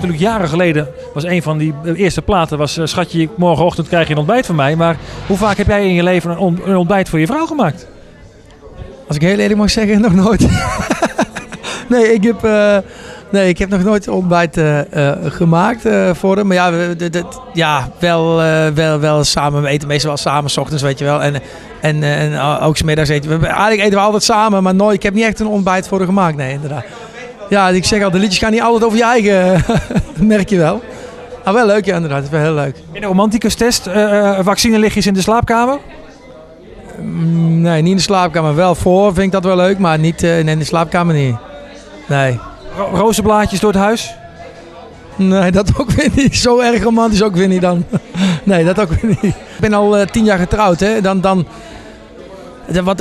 natuurlijk jaren geleden was een van die eerste platen was schatje, morgenochtend krijg je een ontbijt van mij. Maar hoe vaak heb jij in je leven een ontbijt voor je vrouw gemaakt? Als ik heel eerlijk mag zeggen, nog nooit. Nee, ik heb nog nooit ontbijt gemaakt voor hem. Maar ja, wel samen. We eten meestal wel samen, 's ochtends, weet je wel. En ook 's middags eten we. Eigenlijk eten we altijd samen, maar nooit. Ik heb niet echt een ontbijt voor haar gemaakt, nee, inderdaad. Ja, ik zeg al, de liedjes gaan niet altijd over je eigen, dat merk je wel. Maar wel leuk, ja, inderdaad. Het is wel heel leuk. In de romanticus test, vaccinelichtjes in de slaapkamer? Nee, niet in de slaapkamer. Wel voor, vind ik dat wel leuk, maar niet in de slaapkamer niet. Nee. Rozenblaadjes door het huis? Nee, dat ook weer niet. Zo erg romantisch ook weer niet dan. Nee, dat ook weer niet. Ik ben al 10 jaar getrouwd, hè.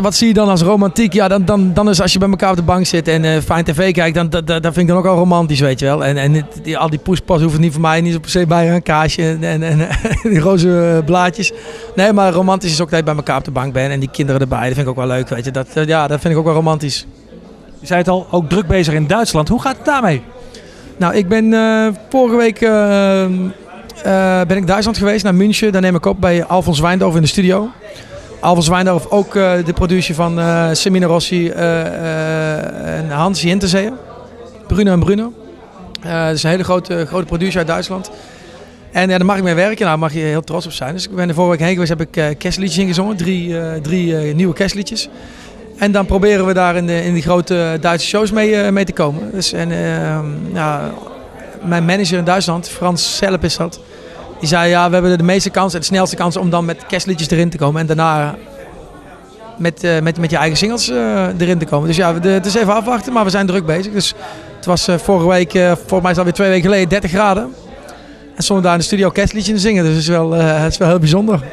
Wat zie je dan als romantiek? Ja, dan is als je bij elkaar op de bank zit en fijn tv kijkt, dat vind ik dan ook al romantisch, weet je wel. En al die poespas hoeven niet voor mij, niet per se bij een kaasje en die roze blaadjes. Nee, maar romantisch is ook dat je bij elkaar op de bank bent en die kinderen erbij. Dat vind ik ook wel leuk, weet je. Dat vind ik ook wel romantisch. Je zei het al, ook druk bezig in Duitsland. Hoe gaat het daarmee? Nou, ik ben vorige week ben ik Duitsland geweest, naar München. Daar neem ik op bij Alfons Wijndorf in de studio. Alfons Wijndorf, ook de producer van Semino Rossi en Hans Hinterseer. Bruno en Bruno. Dat is een hele grote producer uit Duitsland. En daar mag ik mee werken. Nou, daar mag je heel trots op zijn. Dus ik ben de vorige week heen geweest, heb ik kerstliedjes ingezongen. Drie nieuwe kerstliedjes. En dan proberen we daar in die grote Duitse shows mee te komen. Dus, mijn manager in Duitsland, Frans Selp is dat. Die zei, ja, we hebben de meeste kans en de snelste kans om dan met kerstliedjes erin te komen. En daarna met je eigen singles erin te komen. Dus ja, het is even afwachten, maar we zijn druk bezig. Dus het was vorige week, volgens mij is het alweer 2 weken geleden, 30 graden. En stonden daar in de studio kerstliedjes te zingen. Dus het is wel heel bijzonder.